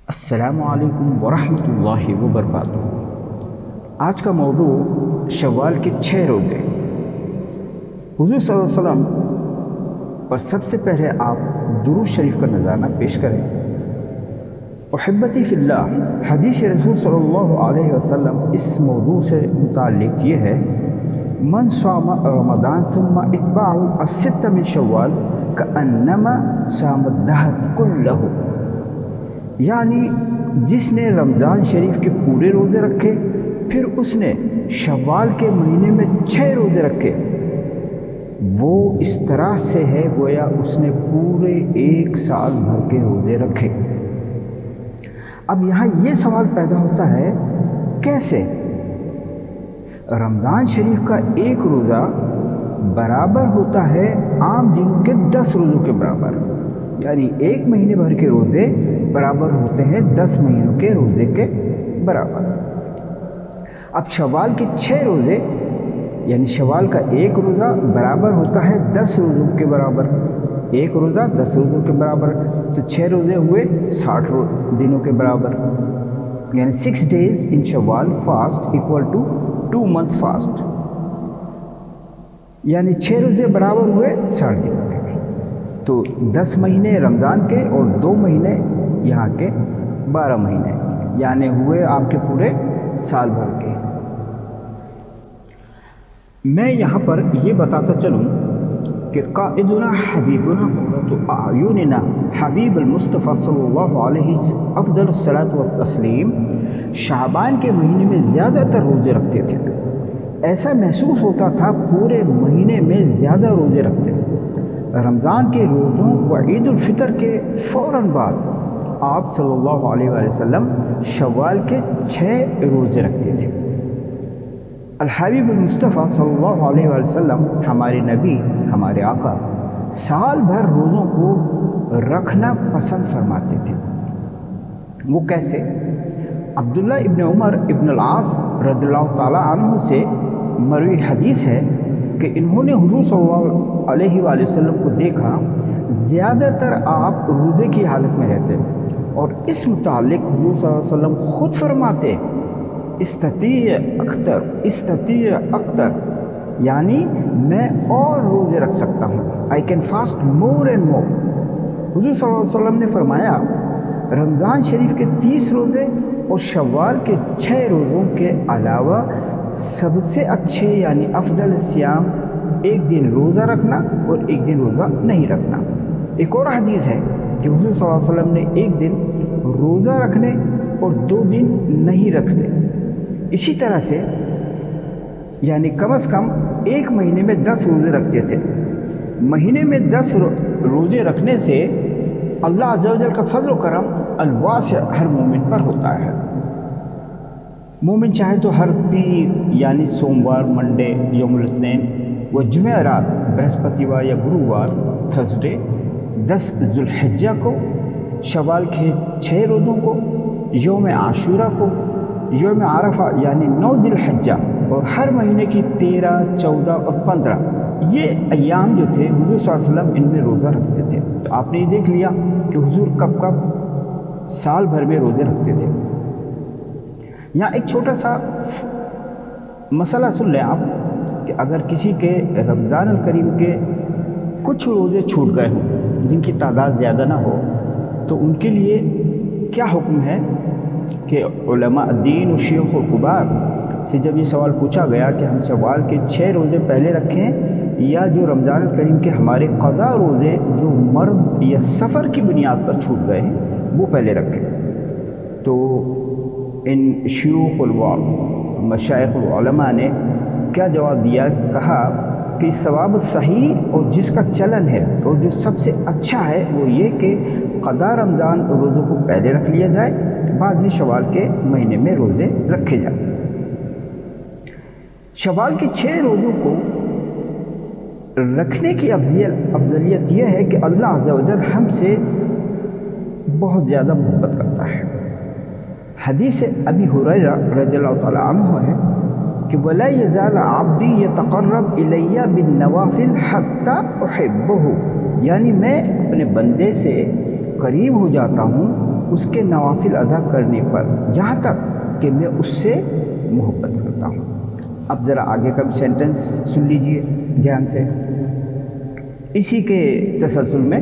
السلام علیکم ورحمۃ اللہ وبرکاتہ۔ آج کا موضوع شوال کے 6 روزے۔ حضور صلی اللہ علیہ وسلم پر سب سے پہلے آپ درود شریف کا نذرانہ پیش کریں۔ احبتی فی اللہ، حدیث رسول صلی اللہ علیہ وسلم اس موضوع سے متعلق یہ ہے: من صام رمضان ثم اتبعه الست من شوال کانما صام الدہر کلہ، یعنی جس نے رمضان شریف کے پورے روزے رکھے پھر اس نے شوال کے مہینے میں 6 روزے رکھے، وہ اس طرح سے ہے گویا اس نے پورے 1 سال بھر کے روزے رکھے۔ اب یہاں یہ سوال پیدا ہوتا ہے، کیسے؟ رمضان شریف کا 1 روزہ برابر ہوتا ہے عام دنوں کے 10 روزوں کے برابر، یعنی 1 مہینے بھر کے روزے برابر ہوتے ہیں 10 مہینوں کے روزے کے برابر۔ اب شوال کے 6 روزے، یعنی شوال کا 1 روزہ برابر ہوتا ہے 10 روزوں کے برابر، 1 روزہ 10 روزوں کے برابر، تو 6 روزے ہوئے 60 دنوں کے برابر، یعنی 6 days in شوال fast equal to 2 months fast, یعنی 6 روزے برابر ہوئے 60 دنوں کے۔ تو 10 مہینے رمضان کے اور 2 مہینے یہاں کے 12 مہینے، یعنی ہوئے آپ کے پورے سال بھر کے۔ میں یہاں پر یہ بتاتا چلوں کہ قائدنا حبیبنا قرۃ اعیننا حبیب المصطفیٰ صلی اللہ علیہ افضل الصلاۃ والتسلیم شعبان کے مہینے میں زیادہ تر روزے رکھتے تھے۔ ایسا محسوس ہوتا تھا پورے مہینے میں زیادہ روزے رکھتے۔ رمضان کے روزوں و عید الفطر کے فوراً بعد آپ صلی اللہ علیہ وآلہ وسلم شوال کے 6 روزے رکھتے تھے۔ الحبیب المصطفیٰ صلی اللہ علیہ وآلہ وسلم ہمارے نبی، ہمارے آقا، سال بھر روزوں کو رکھنا پسند فرماتے تھے۔ وہ کیسے؟ عبداللہ ابن عمر ابن العاص رضی اللہ تعالیٰ عنہ سے مروی حدیث ہے کہ انہوں نے حضور صلی اللہ علیہ وآلہ وسلم کو دیکھا، زیادہ تر آپ روزے کی حالت میں رہتے، اور اس متعلق حضور صلی اللہ علیہ وسلم خود فرماتے استطیع اکتر، یعنی میں اور روزے رکھ سکتا ہوں، I can fast more and more۔ حضور صلی اللہ علیہ وسلم نے فرمایا رمضان شریف کے 30 روزے اور شوال کے 6 روزوں کے علاوہ سب سے اچھے یعنی افضل سیام 1 دن روزہ رکھنا اور 1 دن روزہ نہیں رکھنا۔ ایک اور حدیث ہے کہ حضور صلی اللہ علیہ وسلم نے 1 دن روزہ رکھنے اور 2 دن نہیں رکھتے۔ اسی طرح سے یعنی کم از کم 1 مہینے میں 10 روزے رکھتے تھے۔ مہینے میں 10 روزے رکھنے سے اللہ عز و جل کا فضل و کرم الواسع ہر مومن پر ہوتا ہے۔ مومن چاہے تو ہر پیر یعنی سوموار، منڈے، یوم الاثنین و جمعرات، برہسپتیوار یا گرووار، تھرسڈے، 10 ذو الحجہ کو، شوال کے 6 روزوں کو، یوم عاشورہ کو، یوم عرفہ یعنی 9 ذی الحجہ، اور ہر مہینے کی 13، 14 اور 15 یہ ایام جو تھے حضور صلی اللہ علیہ وسلم ان میں روزہ رکھتے تھے۔ تو آپ نے یہ دیکھ لیا کہ حضور کب کب سال بھر میں روزے رکھتے تھے۔ یہاں ایک چھوٹا سا مسئلہ سن لیں آپ کہ اگر کسی کے رمضان الکریم کے کچھ روزے چھوٹ گئے ہوں، جن کی تعداد زیادہ نہ ہو، تو ان کے لیے کیا حکم ہے کہ علماء دین و شیوخ و کبار سے جب یہ سوال پوچھا گیا کہ ہم شوال کے 6 روزے پہلے رکھیں یا جو رمضان الکریم کے ہمارے قضا روزے جو مرض یا سفر کی بنیاد پر چھوٹ گئے ہیں وہ پہلے رکھیں، تو ان شیوخ مشائخ العلماء نے کیا جواب دیا؟ کہا کہ ثواب صحیح اور جس کا چلن ہے اور جو سب سے اچھا ہے وہ یہ کہ قضا رمضان روزوں کو پہلے رکھ لیا جائے، بعد میں شوال کے مہینے میں روزے رکھے جائیں۔ شوال کے 6 روزوں کو رکھنے کی افضلیت یہ ہے کہ اللہ عز و جل ہم سے بہت زیادہ محبت کرتا ہے۔ حدیث ابی ہریرہ رضی اللہ تعالیٰ عنہ ہے کہ وَلَا يَزَالَ عَبْدِي يَتَقَرَّبْ إِلَيَّ بِالنَّوَافِلِ حَتَّى أُحِبَّهُ، یعنی میں اپنے بندے سے قریب ہو جاتا ہوں اس کے نوافل ادا کرنے پر یہاں تک کہ میں اس سے محبت کرتا ہوں۔ اب ذرا آگے کا بھی سینٹنس سن لیجئے دھیان سے، اسی کے تسلسل میں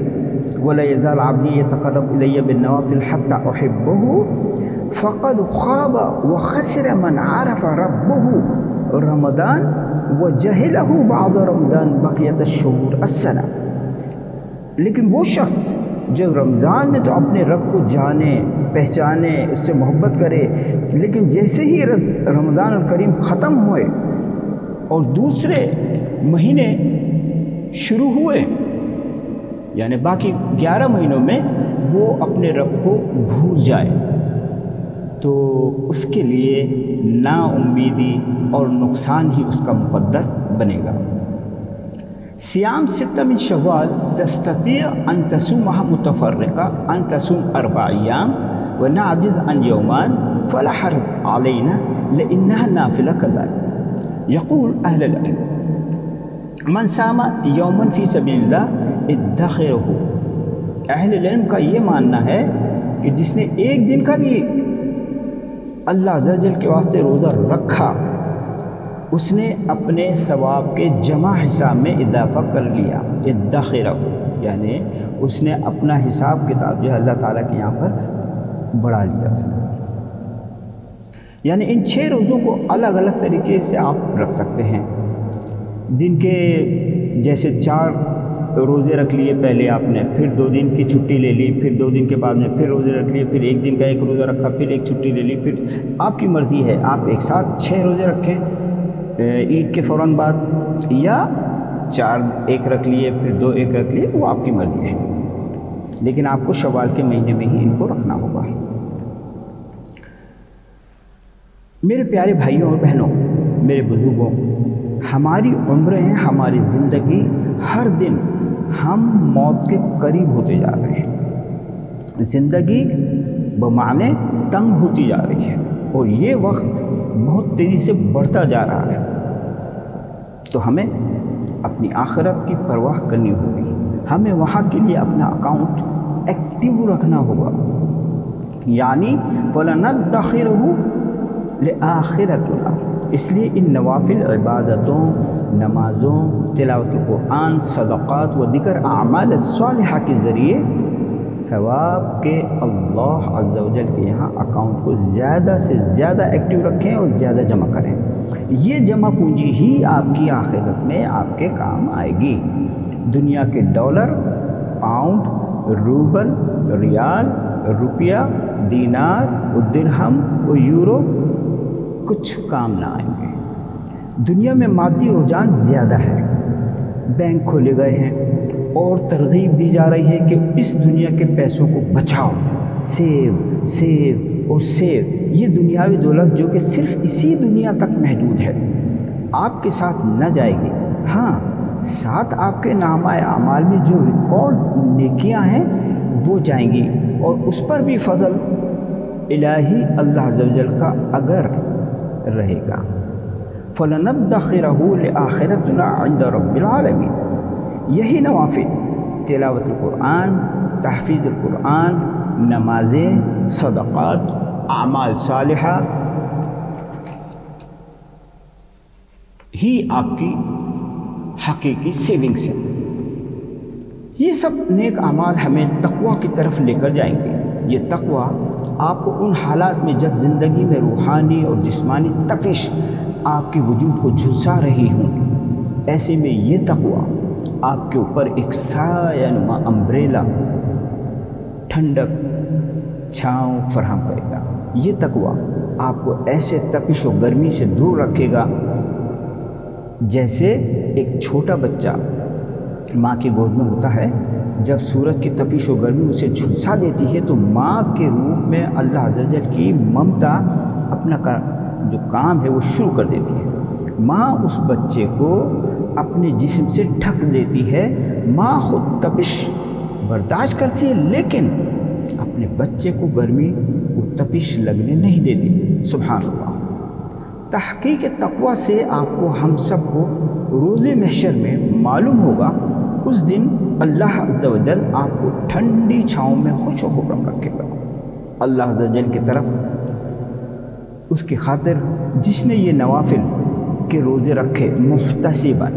وَلَا يَزَالُ عَبْدِي يَتَقَرَّبُ إِلَيَّ بِالنَّوَافِلِ حَتَّى أُحِبَّهُ فَقَدْ خَابَ وَخَسِرَ مَنْ عَرَفَ رَبَّهُ رمضان وَجَهِلَهُ بَعْدَ رمضان بَقِيَّةَ الشُّهُورِ السَّنَةِ۔ لیکن وہ شخص جو رمضان میں تو اپنے رب کو جانے پہچانے اس سے محبت کرے، لیکن جیسے ہی رمضان الکریم ختم ہوئے اور دوسرے مہینے شروع ہوئے، یعنی باقی 11 مہینوں میں وہ اپنے رب کو بھول جائے، تو اس کے لیے نا امیدی اور نقصان ہی اس کا مقدر بنے گا۔ صیام 6 من شوال تستطيع أن تصومها متفرقة، أن تصوم 4 أيام ونعجز عن يومان فلا حرج علينا لأنها نافلة كذلك۔ يقول أهل العلم من صام يوما في سبيل الله ادخره۔ اہل العلم کا یہ ماننا ہے کہ جس نے ایک دن کا بھی اللہ عز و جل کے واسطے روزہ رکھا، اس نے اپنے ثواب کے جمع حساب میں اضافہ کر لیا، ادخرہ، یعنی اس نے اپنا حساب کتاب جو ہے اللہ تعالیٰ کے یہاں پر بڑھا لیا اس نے۔ یعنی ان 6 روزوں کو الگ الگ طریقے سے آپ رکھ سکتے ہیں، دن کے جیسے 4 روزے رکھ لیے پہلے آپ نے، پھر 2 دن کی چھٹی لے لی، پھر 2 دن کے بعد میں پھر روزے رکھ لیے، پھر 1 دن کا 1 روزہ رکھا، پھر 1 چھٹی لے لی، پھر آپ کی مرضی ہے، آپ ایک ساتھ 6 روزے رکھیں عید کے فوراً بعد، یا 4 ایک رکھ لیے پھر 2 ایک رکھ لیے، وہ آپ کی مرضی ہے، لیکن آپ کو شوال کے مہینے میں ہی ان کو رکھنا ہوگا۔ میرے پیارے بھائیوں اور بہنوں، میرے بزرگوں، ہماری عمریں، ہماری زندگی، ہر دن ہم موت کے قریب ہوتے جا رہے ہیں، زندگی بمعنی تنگ ہوتی جا رہی ہے، اور یہ وقت بہت تیزی سے بڑھتا جا رہا ہے، تو ہمیں اپنی آخرت کی پرواہ کرنی ہوگی، ہمیں وہاں کے لیے اپنا اکاؤنٹ ایکٹیو رکھنا ہوگا، یعنی فَلَنَدَّخِرُهُ لِآخِرَتُنَا۔ اس لیے ان نوافل عبادتوں، نمازوں، تلاوت قرآن، صدقات و دیگر اعمال صالحہ کے ذریعے ثواب کے اللہ عز و جل کے یہاں اکاؤنٹ کو زیادہ سے زیادہ ایکٹیو رکھیں اور زیادہ جمع کریں۔ یہ جمع پونجی ہی آپ کی آخرت میں آپ کے کام آئے گی۔ دنیا کے ڈالر، پاؤنڈ، روبل، ریال، روپیہ، دینار و درہم و یورو کچھ کام نہ آئیں گے۔ دنیا میں مادی رجحان زیادہ ہے، بینک کھولے گئے ہیں اور ترغیب دی جا رہی ہے کہ اس دنیا کے پیسوں کو بچاؤ، سیو سیو اور سیو۔ یہ دنیاوی دولت جو کہ صرف اسی دنیا تک محدود ہے، آپ کے ساتھ نہ جائے گی، ہاں ساتھ آپ کے نامہ اعمال میں جو ریکارڈ نیکیاں ہیں وہ جائیں گی، اور اس پر بھی فضل الہی اللہ عز و جل کا اگر رہے گا۔ فَلَنَدَّخِرَهُ لِآخِرَتُنَا عِنْدَ رَبِّ الْعَالَمِينَ۔ یہی نوافل، تلاوت القرآن، تحفیظ القرآن، نمازیں، صدقات، اعمال صالحہ ہی آپ کی حقیقی سیونگز ہیں۔ یہ سب نیک اعمال ہمیں تقویٰ کی طرف لے کر جائیں گے۔ یہ تقویٰ آپ کو ان حالات میں جب زندگی میں روحانی اور جسمانی تپش آپ کے وجود کو جھلسا رہی ہوں، ایسے میں یہ تقویٰ آپ کے اوپر ایک سایہ نما امبریلا، ٹھنڈک، چھاؤں فراہم کرے گا۔ یہ تقویٰ آپ کو ایسے تپش و گرمی سے دور رکھے گا جیسے ایک چھوٹا بچہ ماں کی گود میں ہوتا ہے، جب سورج کی تپش و گرمی اسے جھلسا دیتی ہے تو ماں کے روپ میں اللہ عز و جل کی ممتا اپنا جو کام ہے وہ شروع کر دیتی ہے۔ ماں اس بچے کو اپنے جسم سے ڈھک دیتی ہے، ماں خود تپش برداشت کرتی ہے لیکن اپنے بچے کو گرمی وہ تپش لگنے نہیں دیتی۔ سبحان اللہ۔ تحقیق تقویٰ سے آپ کو، ہم سب کو روز محشر میں معلوم ہوگا، اس دن اللہ عز و جل آپ کو ٹھنڈی چھاؤں میں خوش و خرم رکھے گا۔ اللہ عز و جل کی طرف اس کی خاطر جس نے یہ نوافل کے روزے رکھے محتسبا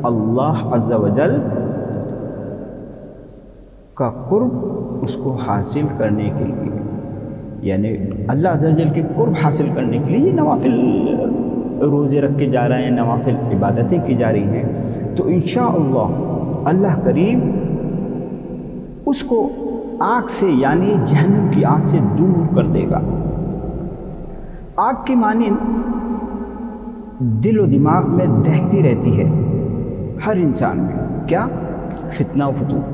اللہ عز و جل کا قرب اس کو حاصل کرنے کے لیے، یعنی اللہ عز و جل کے قرب حاصل کرنے کے لیے یہ نوافل روزے رکھے جا رہے ہیں، نوافل عبادتیں کی جا رہی ہیں، تو انشاءاللہ اللہ کریم اس کو آگ سے یعنی جہنم کی آگ سے دور کر دے گا۔ آگ کی مانند دل و دماغ میں دہکتی رہتی ہے ہر انسان میں، کیا؟ فتنہ و فتور،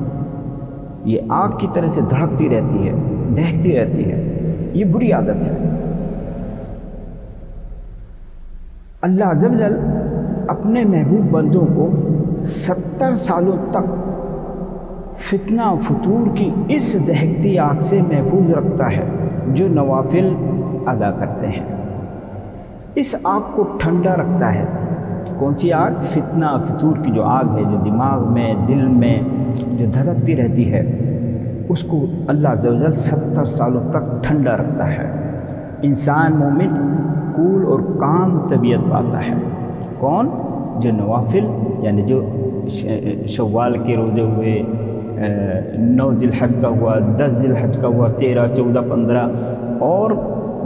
یہ آگ کی طرح سے دھڑکتی رہتی ہے، دہکتی رہتی ہے، یہ بری عادت ہے۔ اللہ عز و جل اپنے محبوب بندوں کو 70 سالوں تک فتنہ و فتور کی اس دہکتی آگ سے محفوظ رکھتا ہے جو نوافل ادا کرتے ہیں۔ اس آگ کو ٹھنڈا رکھتا ہے۔ کون سی آگ؟ فتنہ و فتور کی جو آگ ہے، جو دماغ میں دل میں جو دھڑکتی رہتی ہے، اس کو اللہ عز و جل 70 سالوں تک ٹھنڈا رکھتا ہے۔ انسان مومن کول اور کام طبیعت پاتا ہے۔ کون؟ جو نوافل یعنی جو شوال کے روزے ہوئے، 9 ذی الحج کا ہوا، 10 ذی الحج کا ہوا، 13، 14، 15، اور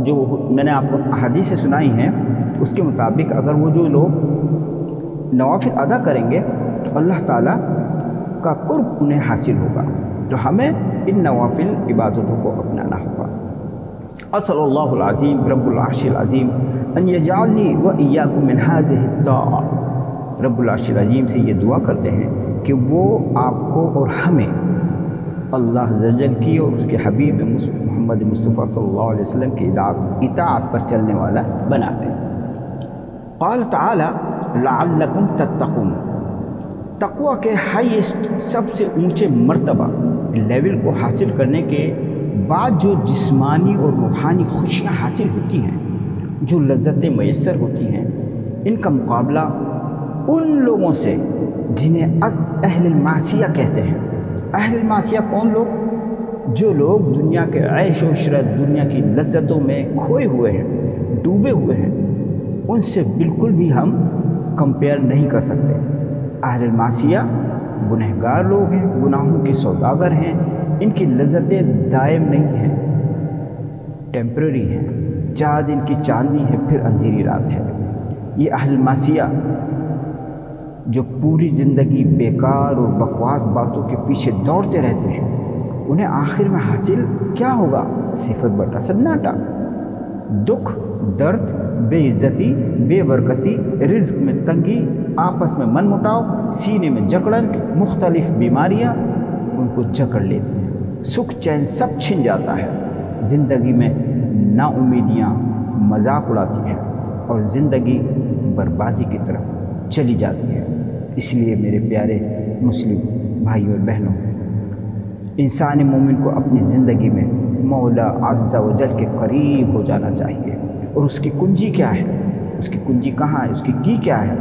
جو میں نے آپ کو احادیث سنائی ہیں اس کے مطابق اگر وہ جو لوگ نوافل ادا کریں گے تو اللہ تعالیٰ کا قرب انہیں حاصل ہوگا۔ تو ہمیں ان نوافل عبادتوں کو اپنانا ہوگا۔ اسأل اللہ العظیم رب العرش العظیم ان یجعلنی و ایاکم من هذه الطاعة، رب العرش العظیم سے یہ دعا کرتے ہیں کہ وہ آپ کو اور ہمیں اللہ عز و جل کی اور اس کے حبیب محمد مصطفیٰ صلی اللہ علیہ وسلم کی اطاعت پر چلنے والا بنا دیں۔ قال تعالی لعلکم تتقون، تقوی کے ہائیسٹ سب سے اونچے مرتبہ لیول کو حاصل کرنے کے بعد جو جسمانی اور روحانی خوشیاں حاصل ہوتی ہیں، جو لذتیں میسر ہوتی ہیں، ان کا مقابلہ ان لوگوں سے جنہیں اہل المعصیہ کہتے ہیں۔ اہل المعصیہ کون لوگ؟ جو لوگ دنیا کے عیش و عشرت، دنیا کی لذتوں میں کھوئے ہوئے ہیں، ڈوبے ہوئے ہیں، ان سے بالکل بھی ہم کمپیئر نہیں کر سکتے۔ اہل المعصیہ گنہگار لوگ ہیں، گناہوں کے سوداگر ہیں، ان کی لذتیں دائم نہیں ہیں، ٹیمپرری ہیں، 4 دن کی چاندنی ہے پھر اندھیری رات ہے۔ یہ اہل معصیہ جو پوری زندگی بیکار اور بکواس باتوں کے پیچھے دوڑتے رہتے ہیں، انہیں آخر میں حاصل کیا ہوگا؟ 0 سناٹا، دکھ، درد، بے عزتی، بے برکتی، رزق میں تنگی، آپس میں من مٹاؤ، سینے میں جکڑن، مختلف بیماریاں ان کو جکڑ لیتی ہیں، سکھ چین سب چھن جاتا ہے، زندگی میں نا امیدیاں مذاق اڑاتی ہیں اور زندگی بربادی کی طرف چلی جاتی ہے۔ اس لیے میرے پیارے مسلم بھائیوں اور بہنوں، انسان مومن کو اپنی زندگی میں مولا عز و جل کے قریب ہو جانا چاہیے۔ اور اس کی کنجی کیا ہے؟ اس کی کنجی کہاں ہے؟ اس کی کی کیا ہے؟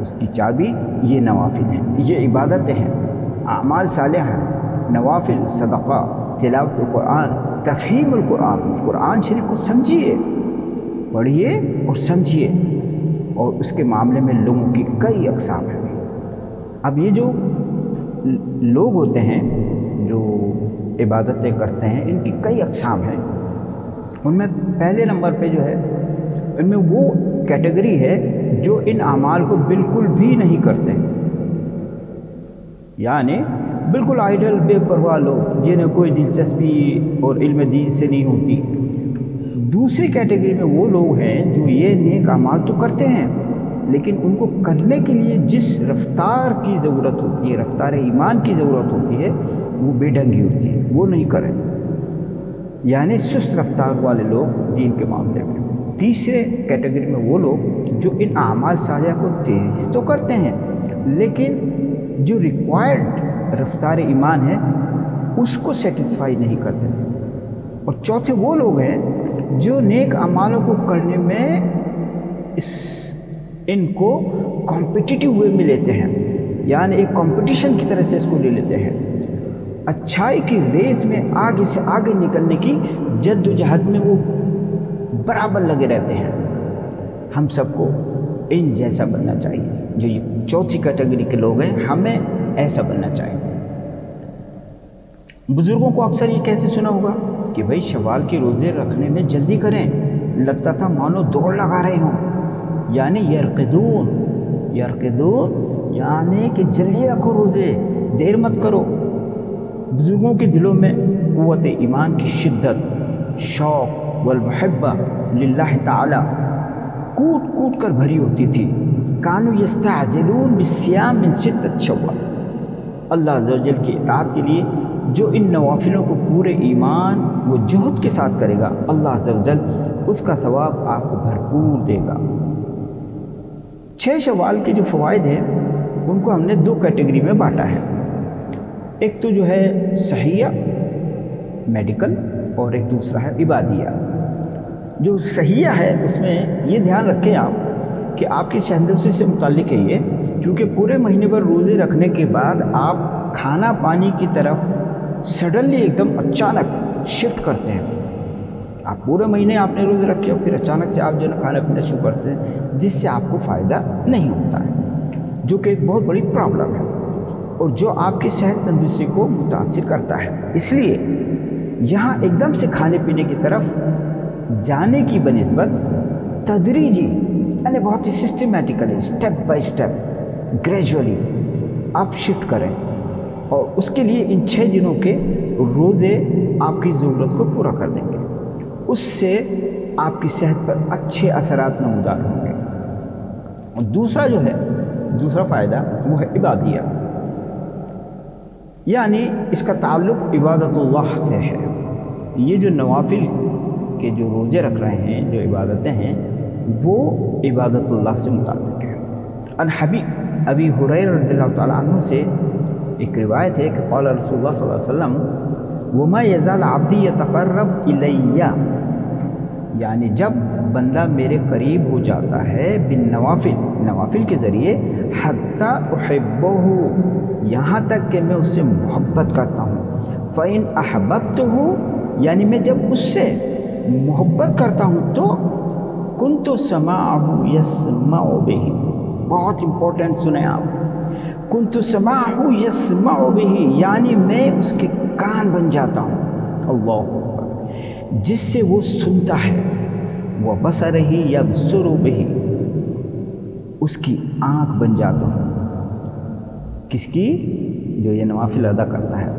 اس کی چابی یہ نوافل ہیں، یہ عبادتیں ہیں، اعمال صالحہ، نوافل، صدقہ، تلاوت القرآن، تفہیم القرآن، قرآن شریف کو سمجھیے، پڑھیے اور سمجھیے۔ اور اس کے معاملے میں لوگوں کی کئی اقسام ہیں۔ اب یہ جو لوگ ہوتے ہیں جو عبادتیں کرتے ہیں، ان کی کئی اقسام ہیں۔ ان میں پہلے نمبر پہ جو ہے، ان میں وہ کیٹیگری ہے جو ان اعمال کو بالکل بھی نہیں کرتے، یعنی بالکل آئیڈل، بے پرواہ لوگ جنہیں کوئی دلچسپی اور علم دین سے نہیں ہوتی۔ دوسری کیٹیگری میں وہ لوگ ہیں جو یہ نیک اعمال تو کرتے ہیں، لیکن ان کو کرنے کے لیے جس رفتار کی ضرورت ہوتی ہے، رفتار ایمان کی ضرورت ہوتی ہے، وہ بے ڈھنگی ہوتی ہے، وہ نہیں کریں، یعنی سست رفتار والے لوگ دین کے معاملے میں۔ تیسرے کیٹیگری میں وہ لوگ جو ان اعمال صالحہ کو تیزی تو کرتے ہیں، لیکن جو ریکوائرڈ رفتار ایمان ہے اس کو سیٹسفائی نہیں کرتے۔ اور چوتھے وہ لوگ ہیں جو نیک اعمالوں کو کرنے میں ان کو کمپٹیٹیو وے میں لیتے ہیں، یعنی ایک کمپٹیشن کی طرح سے اس کو لے لیتے ہیں، اچھائی کی ریس میں آگے سے آگے نکلنے کی جد و جہد میں وہ برابر لگے رہتے ہیں۔ ہم سب کو ان جیسا بننا چاہیے، جو یہ چوتھی کیٹیگری کے لوگ ہیں، ہمیں ایسا بننا چاہیے۔ بزرگوں کو اکثر یہ کہتے سنا ہوگا کہ بھائی شوال کے روزے رکھنے میں جلدی کریں، لگتا تھا مانو دوڑ لگا رہے ہوں، یعنی یرقدون یعنی کہ جلدی رکھو روزے، دیر مت کرو۔ بزرگوں کے دلوں میں قوت ایمان کی شدت، شوق والمحبہ للہ تعالی کوٹ کوٹ کر بھری ہوتی تھی۔ کانوا یستعجلون بالصیام من ستۃ شوال، اللہ عز و جل کی اطاعت کے لیے جو ان نوافلوں کو پورے ایمان و جہد کے ساتھ کرے گا، اللہ عز و جل اس کا ثواب آپ کو بھرپور دے گا۔ 6 شوال کے جو فوائد ہیں ان کو ہم نے 2 کیٹیگری میں بانٹا ہے۔ ایک تو جو ہے صحیح میڈیکل، اور ایک دوسرا ہے عبادیہ۔ جو صحیح ہے اس میں یہ دھیان رکھیں آپ کہ آپ کی صحت سے متعلق ہے یہ، کیونکہ پورے مہینے پر روزے رکھنے کے بعد آپ کھانا پانی کی طرف سڈنلی ایک دم اچانک شفٹ کرتے ہیں۔ آپ پورے مہینے آپ نے روزے رکھے اور پھر اچانک سے آپ جو ہے کھانا پینا شروع کرتے ہیں، جس سے آپ کو فائدہ نہیں ہوتا ہے، جو کہ ایک بہت بڑی پرابلم ہے اور جو آپ کی صحت تندرستی کو متاثر کرتا ہے۔ اس لیے یہاں ایک دم سے کھانے پینے کی طرف جانے کی بنسبت تدریجی، یعنی بہت ہی systematically, step by step, gradually آپ شفٹ کریں، اور اس کے لیے ان 6 دنوں کے روزے آپ کی ضرورت کو پورا کر دیں گے۔ اس سے آپ کی صحت پر اچھے اثرات نمودار ہوں گے۔ اور دوسرا جو ہے، دوسرا فائدہ وہ ہے عبادیہ، یعنی اس کا تعلق عبادت اللہ سے ہے۔ یہ جو نوافل کے جو روزے رکھ رہے ہیں، جو عبادتیں ہیں، وہ عبادت اللہ سے متعلق ہے۔ عن ابی ہریرہ رضی اللہ تعالیٰ عنہ سے ایک روایت ہے کہ قال رسول اللہ صلی اللہ علیہ وسلم وما یزال عبدی یتقرب الیہ، یعنی جب بندہ میرے قریب ہو جاتا ہے بالنوافل، نوافل کے ذریعے، حتی احبہ، یہاں تک کہ میں اس سے محبت کرتا ہوں، فإن احببتہ، یعنی میں جب اس سے محبت کرتا ہوں تو کنت سماعہ یسمع بہ، بہت امپورٹنٹ سنیں آپ، کنت سماعہ یسمع بہ، یعنی میں اس کے کان بن جاتا ہوں، اللہ اکبر، جس سے وہ سنتا ہے، وبصرہ یبصر بہ، اس کی آنکھ بن جاتا ہوں، کس کی؟ جو یہ نوافل ادا کرتا ہے،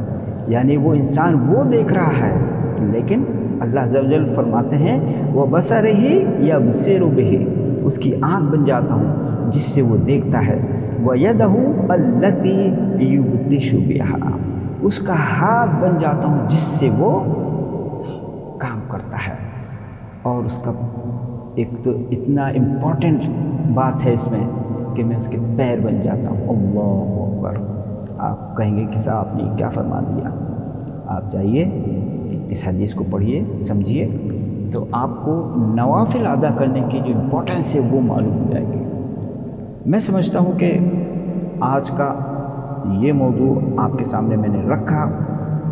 یعنی وہ انسان وہ دیکھ رہا ہے، لیکن اللہ عز و جل فرماتے ہیں وبصرہ یبصر بہ، اس کی آنکھ بن جاتا ہوں جس سے وہ دیکھتا ہے، وَيَدَهُ الَّتِي يُبْطِشُ بِهَا، اس کا ہاتھ بن جاتا ہوں جس سے وہ کام کرتا ہے۔ اور اس کا ایک تو اتنا امپورٹنٹ بات ہے اس میں کہ میں اس کے پیر بن جاتا ہوں، اللہ اکبر۔ آپ کہیں گے کہ صاحب آپ نے کیا فرما دیا؟ آپ جائیے اس حدیث کو پڑھیے، سمجھیے، تو آپ کو نوافل ادا کرنے کی جو امپورٹنس ہے وہ معلوم ہو جائے گی۔ میں سمجھتا ہوں کہ آج کا یہ موضوع آپ کے سامنے میں نے رکھا،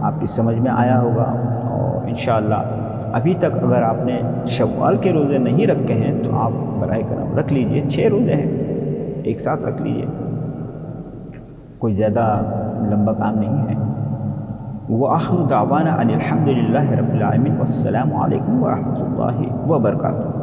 آپ کی سمجھ میں آیا ہوگا، اور انشاءاللہ ابھی تک اگر آپ نے شوال کے روزے نہیں رکھے ہیں تو آپ برائے کرم رکھ لیجئے، 6 روزے ہیں، ایک ساتھ رکھ لیجئے، کوئی زیادہ لمبا کام نہیں ہے۔ وآخر دعوانا ان الحمد للہ رب العالمین، والسلام علیکم ورحمۃ اللہ وبرکاتہ۔